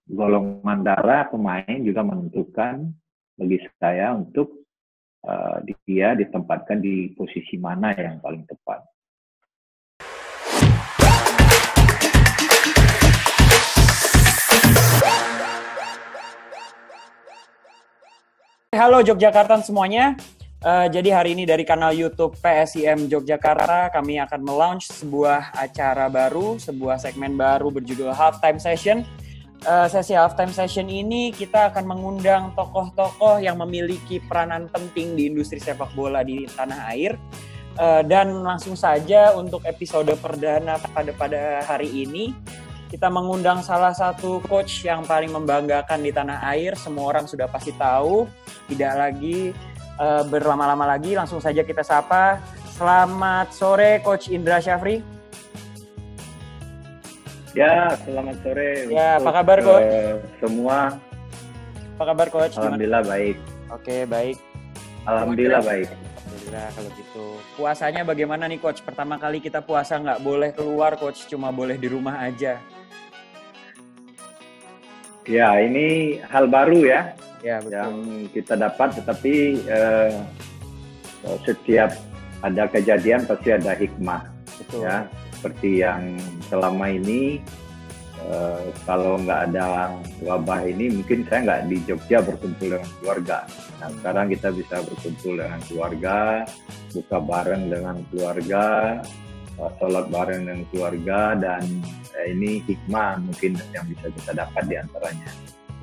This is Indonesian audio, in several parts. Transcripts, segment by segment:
golongan darah pemain juga menentukan bagi saya untuk dia ditempatkan di posisi mana yang paling tepat. Halo Yogyakarta semuanya. Jadi hari ini dari kanal YouTube PSIM Yogyakarta kami akan melaunch sebuah acara baru, sebuah segmen baru berjudul Halftime Session. Sesi Halftime Session ini kita akan mengundang tokoh-tokoh yang memiliki peranan penting di industri sepak bola di tanah air. Dan langsung saja untuk episode perdana pada hari ini kita mengundang salah satu coach yang paling membanggakan di tanah air. Semua orang sudah pasti tahu. Tidak lagi berlama-lama lagi, langsung saja kita sapa. Selamat sore Coach Indra Syafri. Ya, selamat sore. Ya, apa kabar Coach? Semua. Apa kabar Coach? Alhamdulillah baik. Oke, baik. Alhamdulillah baik. Alhamdulillah kalau gitu. Puasanya bagaimana nih Coach? Pertama kali kita puasa nggak boleh keluar Coach, cuma boleh di rumah aja. Ya, ini hal baru ya. Ya, betul. Yang kita dapat, tetapi setiap ada kejadian pasti ada hikmah. Betul. Ya, seperti yang selama ini kalau nggak ada wabah ini mungkin saya nggak di Jogja berkumpul dengan keluarga. Nah, sekarang kita bisa berkumpul dengan keluarga, buka bareng dengan keluarga, sholat bareng dengan keluarga, dan ini hikmah mungkin yang bisa kita dapat di antaranya.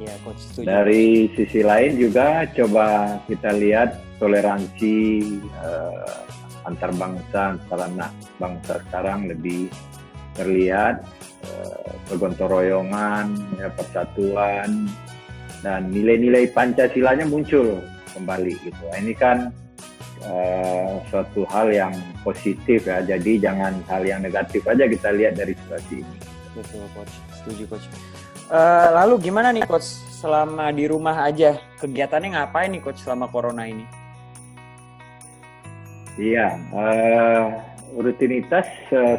Ya, Coach, setuju. Dari sisi lain juga coba kita lihat toleransi antar bangsa, antara anak bangsa sekarang lebih terlihat, bergotong royongan, ya, persatuan, dan nilai-nilai Pancasilanya muncul kembali gitu. Ini kan suatu hal yang positif ya, jadi jangan hal yang negatif aja kita lihat dari situasi ini. Betul Coach, setuju Coach. Lalu gimana nih Coach, selama di rumah aja, kegiatannya ngapain nih Coach selama corona ini? Iya, rutinitas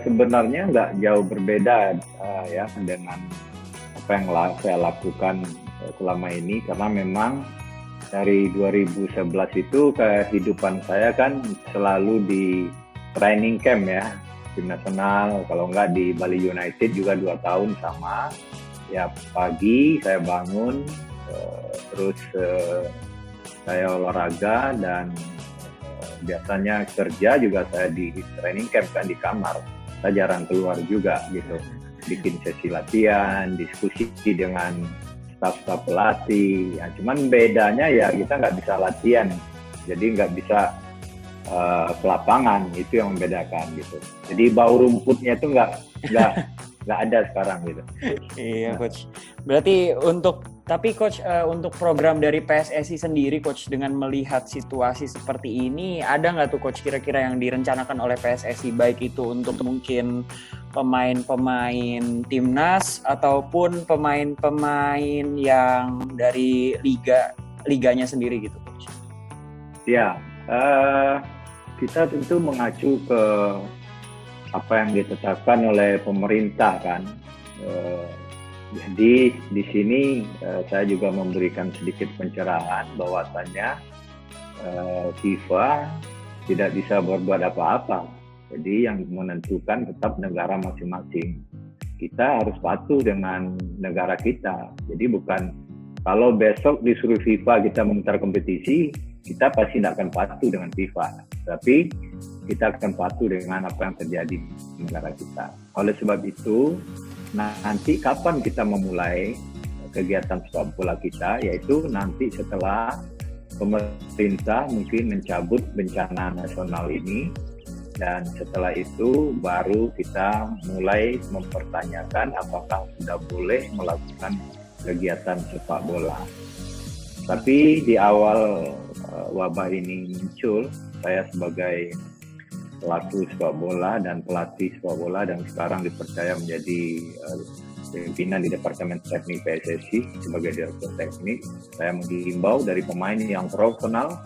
sebenarnya nggak jauh berbeda ya dengan apa yang saya lakukan selama ini, karena memang dari 2011 itu kehidupan saya kan selalu di training camp ya, tim nasional, kalau nggak di Bali United juga 2 tahun sama. Ya, pagi saya bangun, terus saya olahraga, dan biasanya kerja juga saya di training camp kan, di kamar. Saya jarang keluar juga gitu. Bikin sesi latihan, diskusi dengan staf-staf pelatih. Ya, cuman bedanya ya kita nggak bisa latihan, jadi nggak bisa ke lapangan, itu yang membedakan gitu. Jadi bau rumputnya itu nggak ada sekarang gitu. Iya Coach. Berarti tapi Coach, untuk program dari PSSI sendiri Coach, dengan melihat situasi seperti ini, ada nggak tuh Coach kira-kira yang direncanakan oleh PSSI, baik itu untuk mungkin pemain-pemain timnas ataupun pemain-pemain yang dari liganya sendiri gitu Coach? Ya, kita tentu mengacu ke apa yang ditetapkan oleh pemerintah kan. Jadi di sini saya juga memberikan sedikit pencerahan bahwasannya FIFA tidak bisa berbuat apa-apa. Jadi yang menentukan tetap negara masing-masing. Kita harus patuh dengan negara kita. Jadi bukan kalau besok disuruh FIFA kita memutar kompetisi, kita pasti tidak akan patuh dengan FIFA. Tapi kita akan patuh dengan apa yang terjadi di negara kita. Oleh sebab itu, nanti kapan kita memulai kegiatan sepak bola kita, yaitu nanti setelah pemerintah mungkin mencabut bencana nasional ini, dan setelah itu baru kita mulai mempertanyakan apakah sudah boleh melakukan kegiatan sepak bola. Tapi di awal wabah ini muncul, saya sebagai pelaku sepak bola dan pelatih sepak bola, dan sekarang dipercaya menjadi pimpinan di Departemen Teknik PSSI sebagai Direktur Teknik. Saya menghimbau dari pemain yang profesional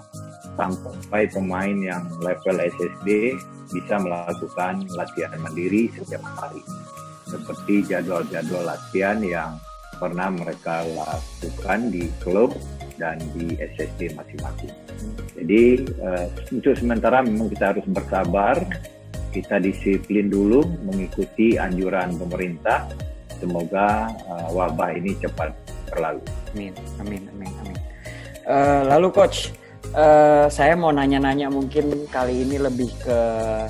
sampai pemain yang level SSD bisa melakukan latihan mandiri setiap hari. Seperti jadwal-jadwal latihan yang pernah mereka lakukan di klub dan di SSD masing-masing. Jadi untuk sementara memang kita harus bersabar, kita disiplin dulu mengikuti anjuran pemerintah. Semoga wabah ini cepat berlalu. Amin. Lalu Coach, saya mau nanya-nanya mungkin kali ini lebih ke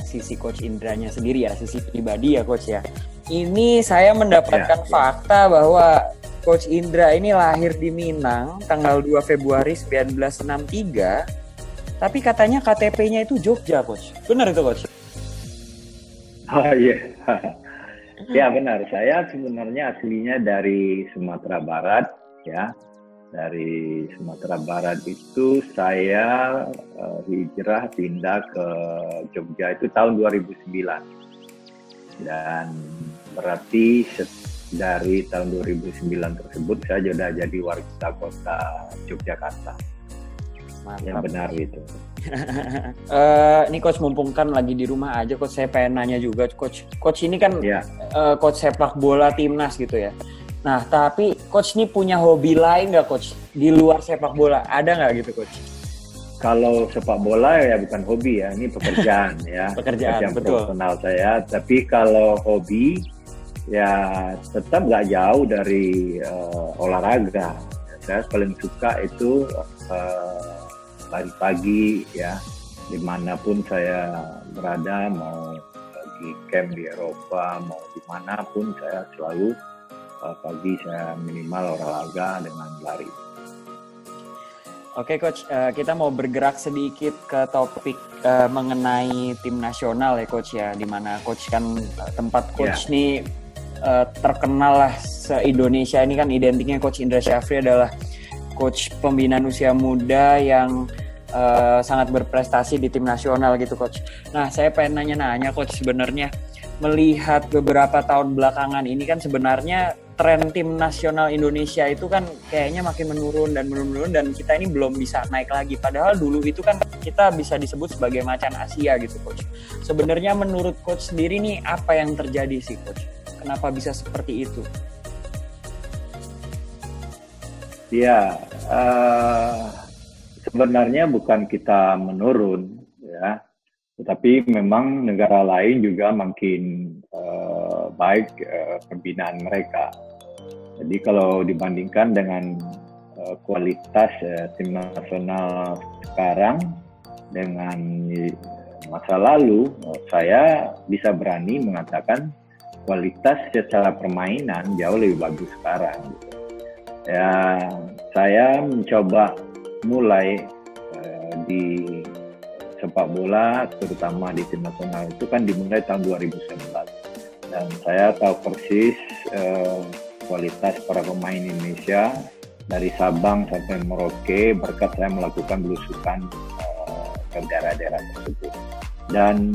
sisi Coach Indranya sendiri ya, sisi pribadi ya Coach ya. Ini saya mendapatkan fakta bahwa Coach Indra ini lahir di Minang tanggal 2 Februari 1963, tapi katanya KTP-nya itu Jogja, Coach. Benar itu, Coach? Oh iya. Ya benar, saya sebenarnya aslinya dari Sumatera Barat ya. Dari Sumatera Barat itu saya hijrah pindah ke Jogja itu tahun 2009. Dan berarti dari tahun 2009 tersebut saya sudah jadi warga kota Yogyakarta. Mantap. Yang benar itu. Ini Coach mumpung kan lagi di rumah aja, Coach saya pengen nanya juga, Coach. Coach ini kan Coach sepak bola timnas gitu ya. Nah tapi Coach ini punya hobi lain nggak Coach di luar sepak bola? Ada nggak gitu Coach? Kalau sepak bola ya bukan hobi ya, ini pekerjaan ya. Pekerjaan betul. Profesional saya. Tapi kalau hobi ya tetap nggak jauh dari olahraga. Saya paling suka itu lari pagi ya, dimanapun saya berada, mau di camp di Eropa, mau dimanapun saya selalu pagi saya minimal olahraga dengan lari. Oke Coach, kita mau bergerak sedikit ke topik mengenai tim nasional ya Coach ya, dimana Coach kan tempat Coach nih terkenal lah se-Indonesia ini kan identiknya Coach Indra Syafri adalah Coach pembinaan usia muda yang sangat berprestasi di tim nasional gitu Coach. Nah saya pengen nanya-nanya Coach, sebenarnya melihat beberapa tahun belakangan ini kan sebenarnya tren tim nasional Indonesia itu kan kayaknya makin menurun dan kita ini belum bisa naik lagi. Padahal dulu itu kan kita bisa disebut sebagai macan Asia gitu Coach. Sebenarnya menurut Coach sendiri nih apa yang terjadi sih Coach? Kenapa bisa seperti itu? Ya, sebenarnya bukan kita menurun ya. Tetapi memang negara lain juga makin baik pembinaan mereka. Jadi kalau dibandingkan dengan kualitas tim nasional sekarang dengan masa lalu, saya bisa berani mengatakan kualitas secara permainan jauh lebih bagus sekarang. Ya, saya mencoba mulai di sepak bola, terutama di tim nasional itu kan dimulai tahun 2019. Dan saya tahu persis kualitas para pemain Indonesia dari Sabang sampai Merauke berkat saya melakukan belusukan ke daerah-daerah tersebut. Dan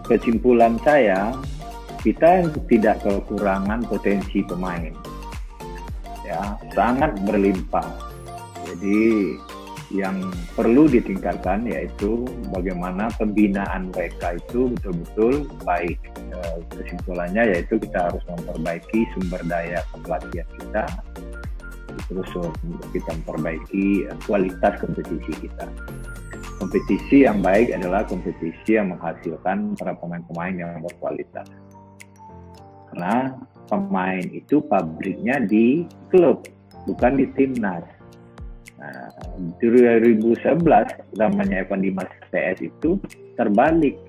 kesimpulan saya, kita tidak kekurangan potensi pemain. Ya, sangat berlimpah. Jadi yang perlu ditingkatkan yaitu bagaimana pembinaan mereka itu betul-betul baik. Kesimpulannya yaitu kita harus memperbaiki sumber daya pelatihan kita, terus kita memperbaiki kualitas kompetisi kita. Kompetisi yang baik adalah kompetisi yang menghasilkan para pemain-pemain yang berkualitas. Karena pemain itu pabriknya di klub, bukan di timnas. Nah, 2011 namanya Evan Dimas PS itu terbalik,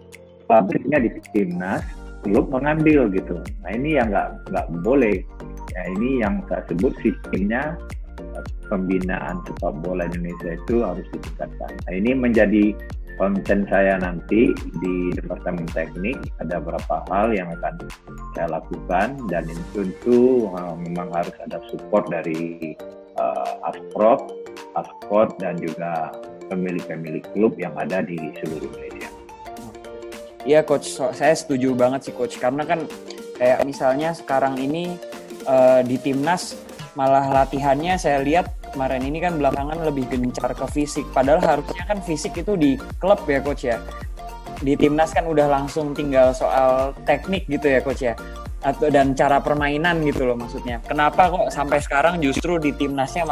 pabriknya di timnas, klub mengambil gitu. Nah ini yang nggak boleh. Ya, ini yang saya sebut sistemnya pembinaan sepak bola Indonesia itu harus ditingkatkan. Nah ini menjadi konten saya nanti di Departemen Teknik. Ada beberapa hal yang akan saya lakukan dan ini tentu memang harus ada support dari Asport dan juga pemilik-pemilik klub yang ada di seluruh Indonesia. Iya Coach, saya setuju banget sih Coach, karena kan kayak misalnya sekarang ini di timnas malah latihannya saya lihat kemarin ini kan belakangan lebih gencar ke fisik, padahal harusnya kan fisik itu di klub ya Coach ya. Di timnas kan udah langsung tinggal soal teknik gitu ya Coach ya. atau dan cara permainan gitu loh maksudnya. Kenapa kok sampai sekarang justru di timnasnya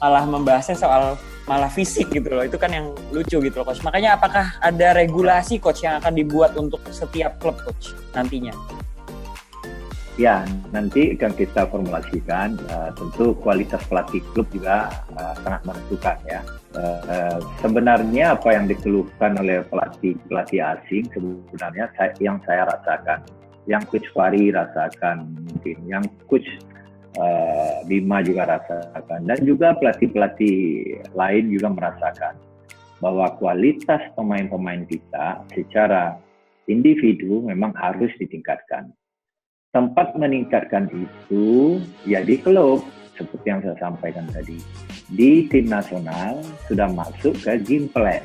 malah membahasnya soal malah fisik gitu loh. Itu kan yang lucu gitu loh, Coach. Makanya apakah ada regulasi, Coach, yang akan dibuat untuk setiap klub, Coach, nantinya? Ya, nanti akan kita formulasikan. Tentu kualitas pelatih klub juga sangat menentukan ya. Sebenarnya apa yang dikeluhkan oleh pelatih asing sebenarnya yang saya rasakan, yang Coach Fahri rasakan mungkin, yang Coach Bima juga rasakan, dan juga pelatih-pelatih lain juga merasakan bahwa kualitas pemain-pemain kita secara individu memang harus ditingkatkan. Tempat meningkatkan itu ya di klub, seperti yang saya sampaikan tadi. Di tim nasional sudah masuk ke game plan,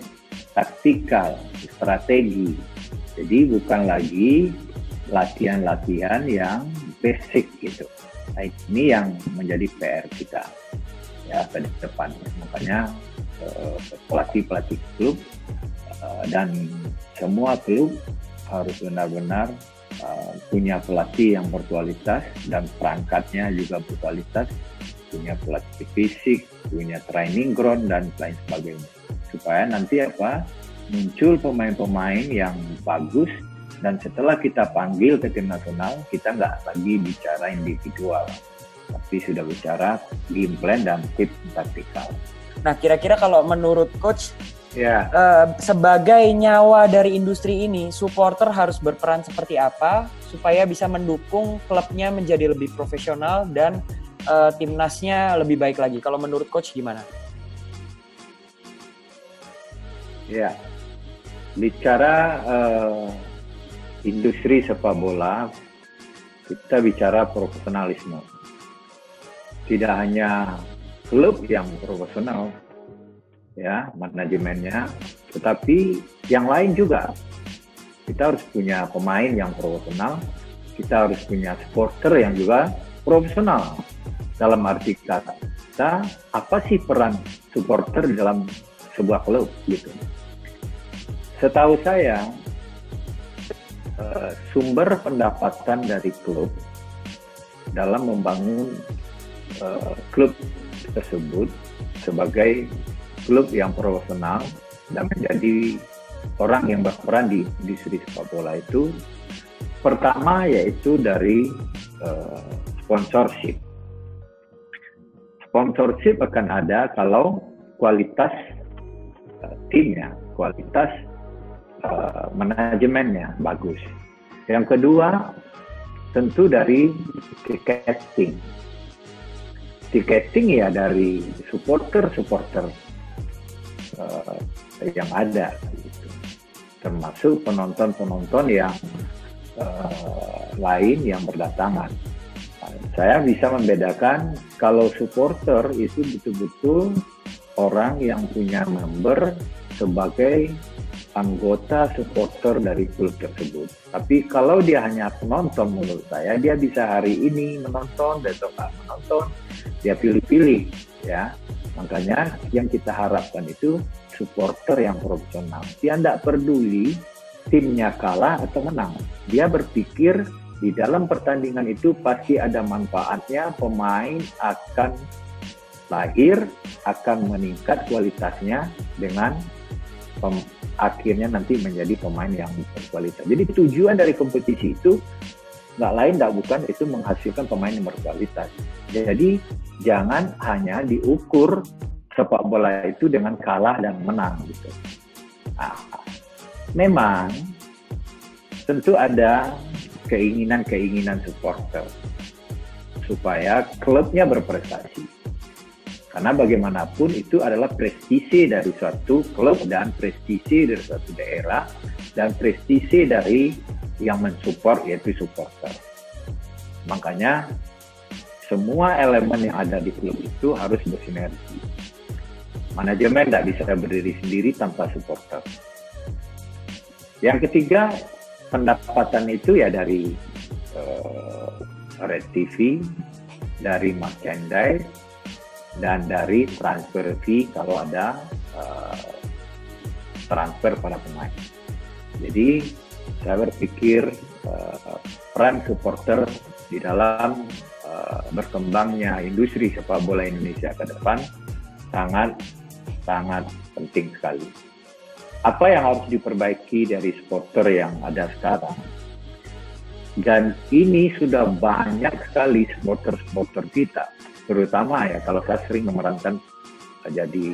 taktikal, strategi. Jadi bukan lagi latihan-latihan yang basic gitu. Nah, ini yang menjadi PR kita ya ke depan. Makanya pelatih-pelatih klub dan semua klub harus benar-benar punya pelatih yang berkualitas dan perangkatnya juga berkualitas, punya pelatih fisik, punya training ground dan lain sebagainya, supaya nanti muncul pemain-pemain yang bagus, dan setelah kita panggil ke tim nasional kita nggak lagi bicara individual, tapi sudah bicara game plan dan tip taktikal. Nah, kira-kira kalau menurut Coach, ya, sebagai nyawa dari industri ini, supporter harus berperan seperti apa supaya bisa mendukung klubnya menjadi lebih profesional dan timnasnya lebih baik lagi? Kalau menurut Coach gimana? Ya, bicara industri sepak bola, kita bicara profesionalisme. Tidak hanya klub yang profesional, ya, manajemennya, tetapi yang lain juga. Kita harus punya pemain yang profesional, kita harus punya supporter yang juga profesional. Dalam arti kata, apa sih peran supporter dalam sebuah klub gitu. Setahu saya, sumber pendapatan dari klub dalam membangun klub tersebut sebagai klub yang profesional dan menjadi orang yang berperan di industri sepak bola itu, pertama yaitu dari sponsorship. Sponsorship akan ada kalau kualitas timnya, kualitas manajemennya bagus. Yang kedua tentu dari tiketing. Tiketing ya dari supporter yang ada, gitu. Termasuk penonton-penonton yang lain yang berdatangan. Saya bisa membedakan kalau supporter itu betul-betul orang yang punya member sebagai anggota supporter dari klub tersebut. Tapi kalau dia hanya penonton, menurut saya dia bisa hari ini menonton, besok nggak menonton, dia pilih-pilih ya. Makanya yang kita harapkan itu supporter yang profesional. Dia tidak peduli timnya kalah atau menang. Dia berpikir di dalam pertandingan itu pasti ada manfaatnya, pemain akan lahir, akan meningkat kualitasnya dengan akhirnya nanti menjadi pemain yang berkualitas. Jadi tujuan dari kompetisi itu nggak lain nggak bukan itu menghasilkan pemain yang berkualitas. Jadi jangan hanya diukur sepak bola itu dengan kalah dan menang gitu. Nah, memang tentu ada keinginan supporter supaya klubnya berprestasi. Karena bagaimanapun itu adalah prestise dari suatu klub dan prestise dari suatu daerah dan prestise dari yang mensupport yaitu supporter. Makanya semua elemen yang ada di klub itu harus bersinergi. Manajemen tidak bisa berdiri sendiri tanpa supporter. Yang ketiga, pendapatan itu ya dari Red TV, dari merchandise, dan dari transfer fee kalau ada transfer para pemain. Jadi saya berpikir peran supporter di dalam berkembangnya industri sepak bola Indonesia ke depan sangat penting sekali. Apa yang harus diperbaiki dari supporter yang ada sekarang? Dan ini sudah banyak sekali supporter kita, terutama ya kalau saya sering memerankan jadi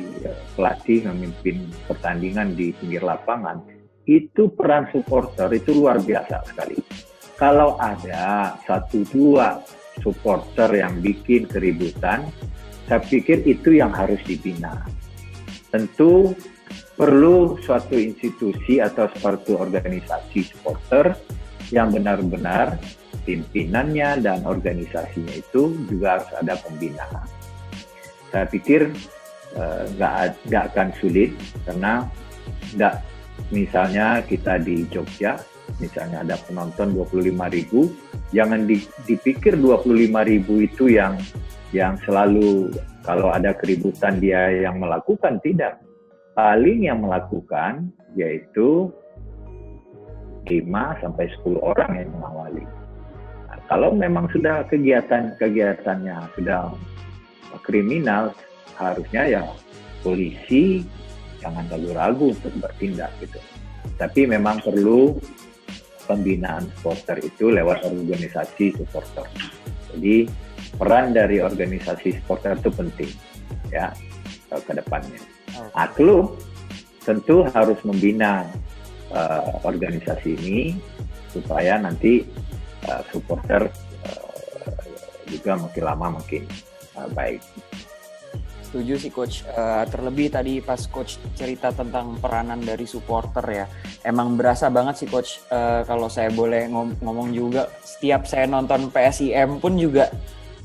pelatih memimpin pertandingan di pinggir lapangan, itu peran supporter itu luar biasa sekali. Kalau ada 1-2 supporter yang bikin keributan, saya pikir itu yang harus dibina. Tentu perlu suatu institusi atau suatu organisasi supporter yang benar-benar pimpinannya dan organisasinya itu juga harus ada pembinaan. Saya pikir nggak akan sulit, karena misalnya kita di Jogja, misalnya ada penonton 25.000, jangan dipikir 25.000 itu yang selalu kalau ada keributan dia yang melakukan, tidak. Paling yang melakukan yaitu 5-10 orang yang mengawali. Nah, kalau memang sudah kegiatannya sudah kriminal, harusnya ya polisi jangan ragu-ragu untuk bertindak gitu. Tapi memang perlu pembinaan supporter itu lewat organisasi supporter. Jadi peran dari organisasi supporter itu penting ya ke depannya. Nah, klub tentu harus membina organisasi ini supaya nanti supporter juga makin lama makin baik. Setuju sih Coach, terlebih tadi pas Coach cerita tentang peranan dari supporter ya, emang berasa banget sih Coach, kalau saya boleh ngomong juga, setiap saya nonton PSIM pun juga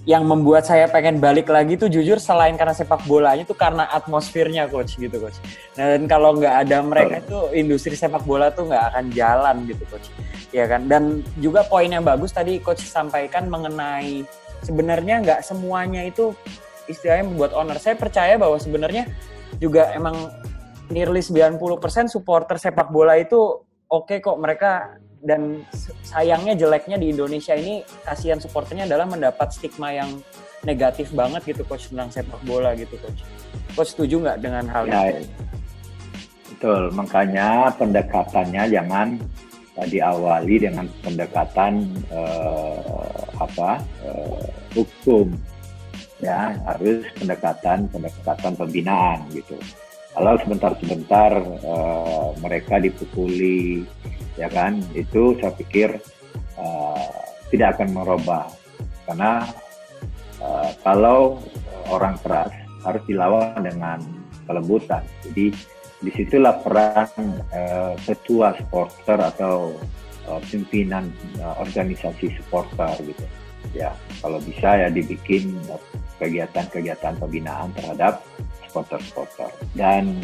yang membuat saya pengen balik lagi tuh jujur selain karena sepak bolanya tuh karena atmosfernya Coach gitu Coach. Dan kalau nggak ada mereka tuh industri sepak bola tuh nggak akan jalan gitu Coach, ya kan. Dan juga poin yang bagus tadi Coach sampaikan mengenai sebenarnya nggak semuanya itu istilahnya membuat owner. Saya percaya bahwa sebenarnya juga emang nearly 90% supporter sepak bola itu oke kok mereka. Dan sayangnya jeleknya di Indonesia ini kasihan supporternya adalah mendapat stigma yang negatif banget gitu Coach tentang sepak bola gitu Coach. Coach setuju nggak dengan hal itu? Betul, makanya pendekatannya jangan diawali dengan pendekatan hukum. Ya, harus pendekatan pembinaan gitu. Kalau sebentar mereka dipukuli, ya kan, itu saya pikir tidak akan merubah, karena kalau orang keras harus dilawan dengan kelembutan. Jadi disitulah peran ketua supporter atau pimpinan organisasi supporter gitu. Ya, kalau bisa ya dibikin kegiatan-kegiatan pembinaan terhadap supporter-supporter. Dan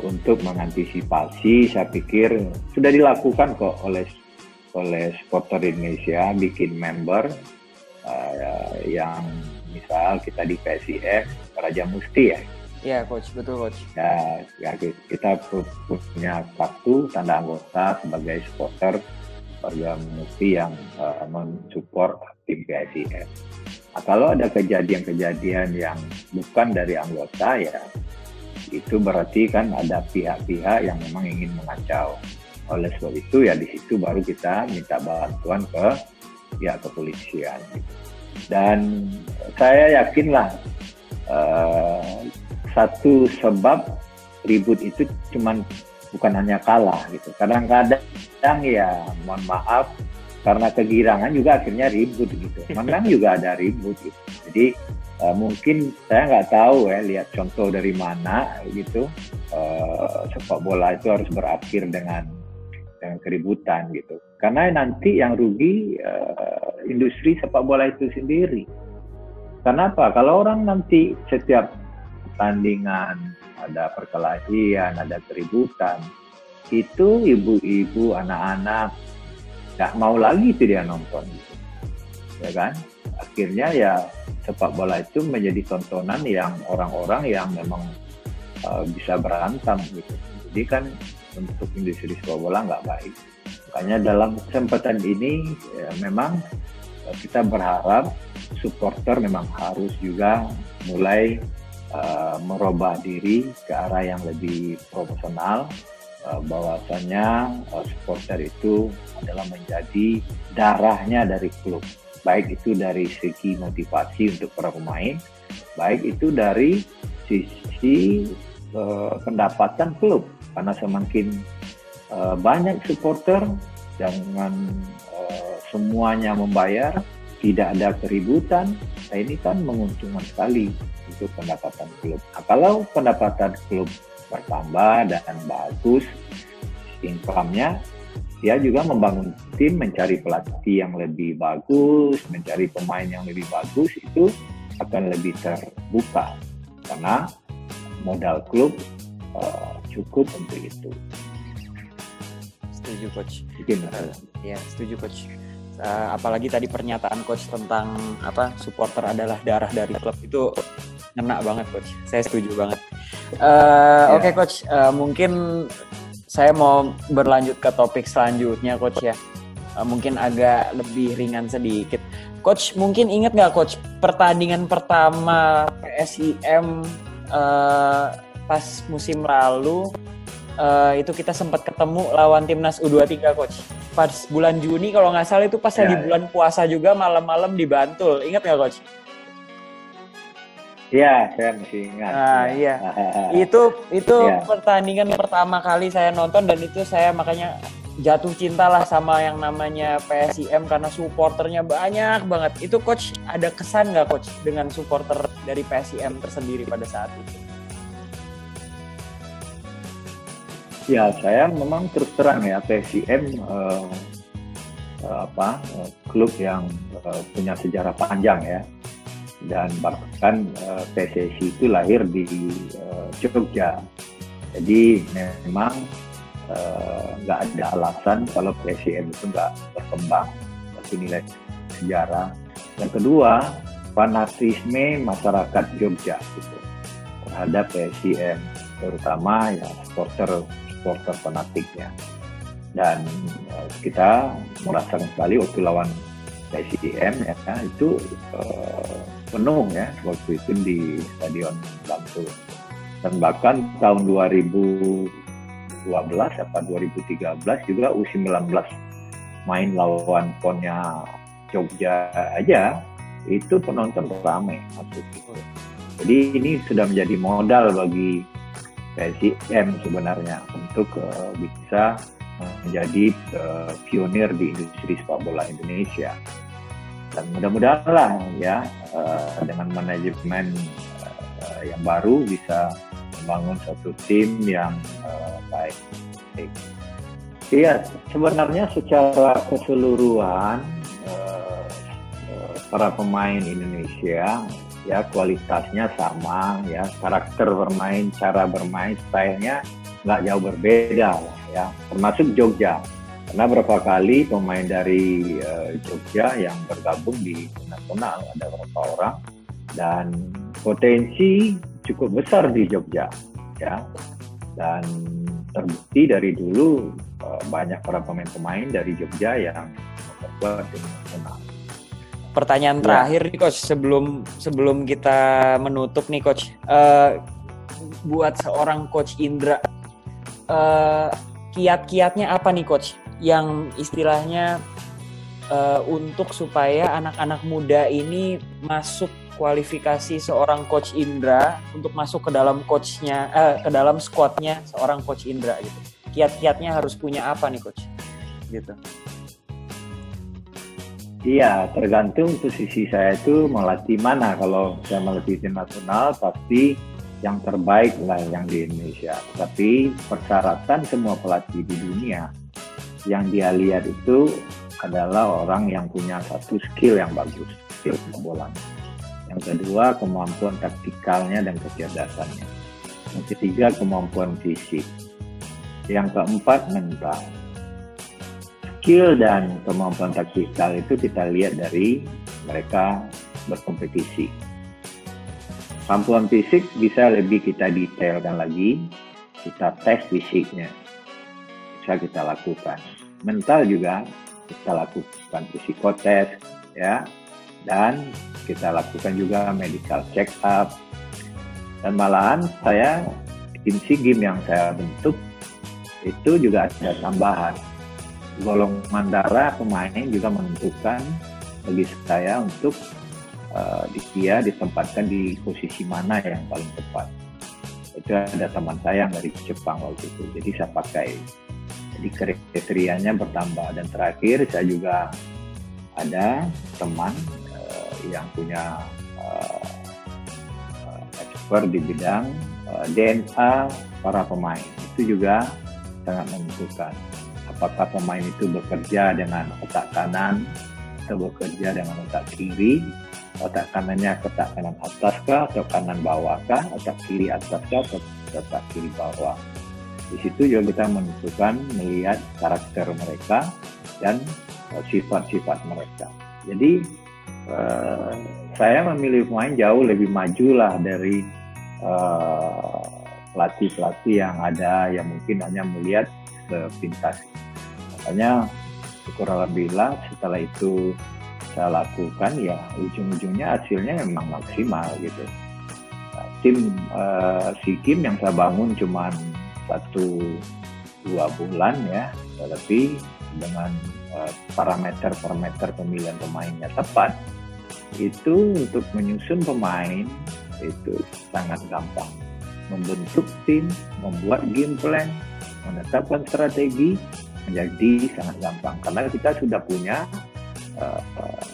untuk mengantisipasi, saya pikir sudah dilakukan kok oleh supporter Indonesia, bikin member yang misal kita di PSIM Raja Musti ya. Iya Coach, betul Coach. Ya kita punya kartu tanda anggota sebagai supporter Raja Musti yang mensupport tim PSIM. Nah, kalau ada kejadian-kejadian yang bukan dari anggota ya, itu berarti kan ada pihak-pihak yang memang ingin mengacau. Oleh sebab itu ya di situ baru kita minta bantuan ke pihak kepolisian. Dan saya yakinlah satu sebab ribut itu bukan hanya kalah gitu. Kadang-kadang ya mohon maaf karena kegirangan juga akhirnya ribut gitu. Menang juga ada ribut gitu. Jadi mungkin saya nggak tahu ya, lihat contoh dari mana gitu, sepak bola itu harus berakhir dengan keributan gitu. Karena nanti yang rugi industri sepak bola itu sendiri. Kenapa? Kalau orang nanti setiap pertandingan ada perkelahian, ada keributan, itu ibu-ibu, anak-anak nggak mau lagi tuh dia nonton gitu, ya kan? Akhirnya ya sepak bola itu menjadi tontonan yang orang-orang yang memang bisa berantem gitu. Jadi kan untuk industri sepak bola nggak baik. Makanya dalam kesempatan ini memang kita berharap supporter memang harus juga mulai merubah diri ke arah yang lebih profesional, bahwasanya supporter itu adalah menjadi darahnya dari klub, baik itu dari segi motivasi untuk para pemain, baik itu dari sisi pendapatan klub, karena semakin banyak supporter dengan semuanya membayar, tidak ada keributan, ini kan menguntungkan sekali untuk pendapatan klub. Nah, kalau pendapatan klub bertambah dan bagus income-nya, dia juga membangun tim, mencari pelatih yang lebih bagus, mencari pemain yang lebih bagus, itu akan lebih terbuka karena modal klub cukup untuk itu. Setuju coach. Ya, setuju coach. Apalagi tadi pernyataan coach tentang supporter adalah darah dari klub, itu ngena banget coach. Saya setuju banget. Oke coach, mungkin saya mau berlanjut ke topik selanjutnya coach ya. Mungkin agak lebih ringan sedikit. Coach, mungkin ingat nggak coach pertandingan pertama PSIM pas musim lalu, itu kita sempat ketemu lawan timnas U23 coach. Pas bulan Juni kalau nggak salah, itu pas lagi bulan puasa juga, malam-malam di Bantul. Ingat nggak coach? Iya, saya masih ingat. Nah, iya. Itu pertandingan pertama kali saya nonton, dan itu saya makanya jatuh cinta lah sama yang namanya PSIM karena supporternya banyak banget. Itu coach ada kesan nggak coach dengan supporter dari PSIM tersendiri pada saat itu? Ya, saya memang terus terang ya, PSIM klub yang punya sejarah panjang ya, dan bahkan PSSI itu lahir di Jogja. Jadi memang nggak ada alasan kalau PSIM itu nggak berkembang. Satu nilai sejarah. Yang kedua, fanatisme masyarakat Jogja gitu terhadap PSIM, terutama ya supporter fanatiknya. Dan kita merasakan sekali waktu lawan PSIM ya, itu penuh ya waktu itu di Stadion Bantul. Dan bahkan tahun 2012 atau 2013 juga U19 main lawan PONnya Jogja aja, itu penonton ramai masuk itu. Jadi ini sudah menjadi modal bagi PSIM sebenarnya untuk bisa menjadi pionir di industri sepak bola Indonesia. Dan mudah-mudahan lah ya, dengan manajemen yang baru bisa membangun satu tim yang baik. Iya, sebenarnya secara keseluruhan para pemain Indonesia ya kualitasnya sama ya, karakter bermain, cara bermain, stylenya nggak jauh berbeda ya, termasuk Jogja. Karena berapa kali pemain dari Jogja yang bergabung di nasional, ada beberapa orang, dan potensi cukup besar di Jogja ya, dan terbukti dari dulu banyak para pemain-pemain dari Jogja yang memperkuat tim nasional. Pertanyaan terakhir nih coach, sebelum kita menutup nih coach, buat seorang coach Indra, kiat-kiatnya apa nih coach yang istilahnya untuk supaya anak-anak muda ini masuk kualifikasi seorang coach Indra untuk masuk ke dalam coachnya, ke dalam squadnya seorang coach Indra gitu. Kiat-kiatnya harus punya apa nih coach? Gitu. Iya, tergantung posisi saya itu melatih mana. Kalau saya melatih tim nasional, pasti yang terbaik lah yang di Indonesia. Tapi persyaratan semua pelatih di dunia yang dia lihat itu adalah orang yang punya satu skill yang bagus, skill bola. Yang kedua, kemampuan taktikalnya dan kecerdasannya. Yang ketiga, kemampuan fisik. Yang keempat, mental. Skill dan kemampuan taktikal itu kita lihat dari mereka berkompetisi. Kemampuan fisik bisa lebih kita detailkan lagi, kita tes fisiknya. bisa kita lakukan. Mental juga kita lakukan psikotes, ya, dan kita lakukan juga medical check up. Dan malahan saya tim SEA Games yang saya bentuk itu juga ada tambahan. Golongan darah pemain juga menentukan bagi saya untuk dia ditempatkan di posisi mana yang paling tepat. Itu ada teman saya yang dari Jepang waktu itu, jadi saya pakai. Jadi kriterianya bertambah. Dan terakhir saya juga ada teman yang punya expert di bidang DNA para pemain. Itu juga sangat menentukan apakah pemain itu bekerja dengan otak kanan atau bekerja dengan otak kiri. Otak kanannya otak kanan atas kah atau kanan bawah kah, otak kiri atas kah atau otak kiri bawah. Di situ juga kita menentukan, melihat karakter mereka dan sifat-sifat mereka. Jadi saya memilih pemain jauh lebih maju lah dari pelatih-pelatih yang ada yang mungkin hanya melihat sepintas. Makanya syukur alhamdulillah setelah itu saya lakukan, ya ujung-ujungnya hasilnya memang maksimal gitu. Nah, tim SEA Games yang saya bangun cuma 1-2 bulan ya, tapi dengan parameter pemilihan pemainnya tepat, itu untuk menyusun pemain itu sangat gampang. Membentuk tim, membuat game plan, menetapkan strategi menjadi sangat gampang karena kita sudah punya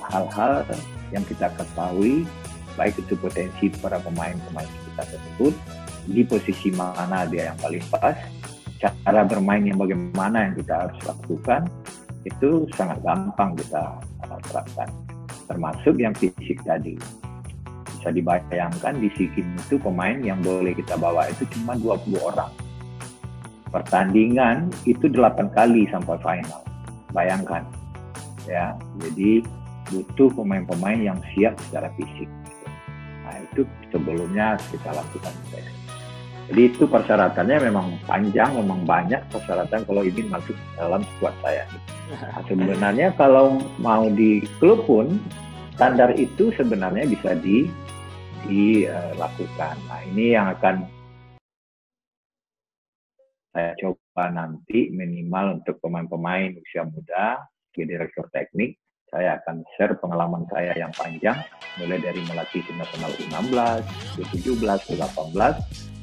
hal-hal yang kita ketahui, baik itu potensi para pemain-pemain kita tersebut, di posisi mana dia yang paling pas, cara bermain yang bagaimana yang kita harus lakukan, itu sangat gampang kita terapkan. Termasuk yang fisik tadi. Bisa dibayangkan di SEA Games itu pemain yang boleh kita bawa itu cuma 20 orang. Pertandingan itu 8 kali sampai final. Bayangkan. Ya, jadi butuh pemain-pemain yang siap secara fisik. Nah, itu sebelumnya kita lakukan tes. Jadi itu persyaratannya memang panjang, memang banyak persyaratan kalau ingin masuk dalam skuad saya. Nah, sebenarnya kalau mau di klub pun standar itu sebenarnya bisa dilakukan. Nah, ini yang akan saya coba nanti minimal untuk pemain-pemain usia muda, sebagai direktur teknik, saya akan share pengalaman saya yang panjang, mulai dari melatih tim nasional U16, U17, U18,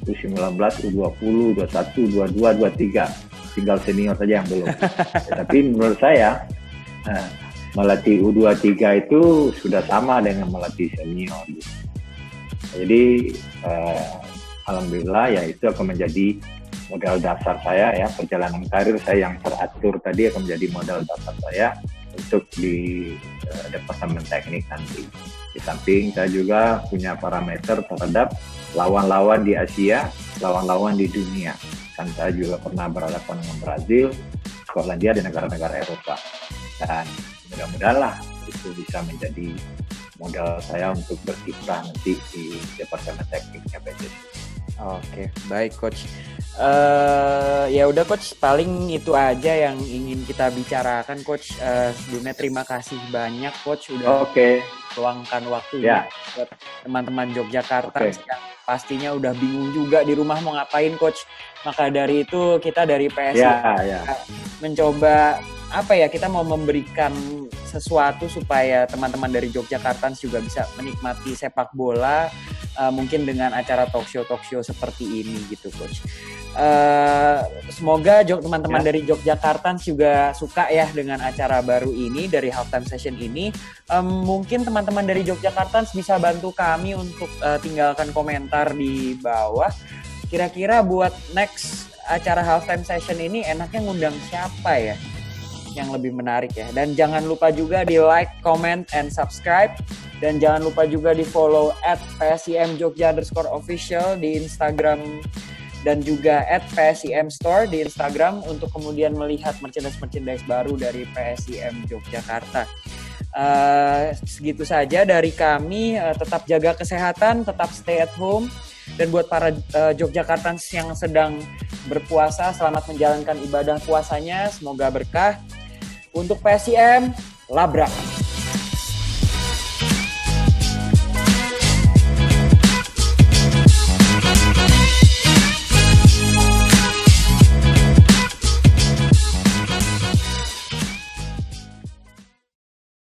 U19, U20, U21, U22, U23. Tinggal senior saja yang belum. Tapi menurut saya, melatih U23 itu sudah sama dengan melatih senior. Jadi, alhamdulillah ya itu akan menjadi modal dasar saya ya, perjalanan karir saya yang teratur tadi akan menjadi modal dasar saya untuk di departemen teknik nanti. Di samping saya juga punya parameter terhadap lawan-lawan di Asia, lawan-lawan di dunia. Kan saya juga pernah berhadapan dengan Brazil, Skotlandia, dan negara-negara Eropa. Dan mudah-mudahan lah itu bisa menjadi modal saya untuk berkiprah nanti di departemen tekniknya PSSI. Oke, baik Coach. Ya udah Coach, paling itu aja yang ingin kita bicarakan Coach. Sebelumnya terima kasih banyak Coach udah luangkan waktunya buat teman-teman Yogyakarta yang pastinya udah bingung juga di rumah mau ngapain Coach. Maka dari itu kita dari PSI mencoba kita mau memberikan sesuatu supaya teman-teman dari Yogyakarta juga bisa menikmati sepak bola mungkin dengan acara talk show seperti ini gitu Coach. Semoga teman-teman dari Yogyakarta juga suka ya dengan acara baru ini dari halftime session ini. Mungkin teman-teman dari Yogyakarta bisa bantu kami untuk tinggalkan komentar di bawah. Kira-kira buat next acara halftime session ini enaknya ngundang siapa ya yang lebih menarik ya. Dan jangan lupa juga di like, comment, and subscribe. Dan jangan lupa juga di follow @PSIMJogja_official di Instagram dan juga @PSIM Store di Instagram untuk kemudian melihat merchandise baru dari PSIM Yogyakarta. Segitu saja dari kami. Tetap jaga kesehatan, tetap stay at home. Dan buat para Yogyakartans yang sedang berpuasa, selamat menjalankan ibadah puasanya. Semoga berkah. Untuk PSIM, labrak.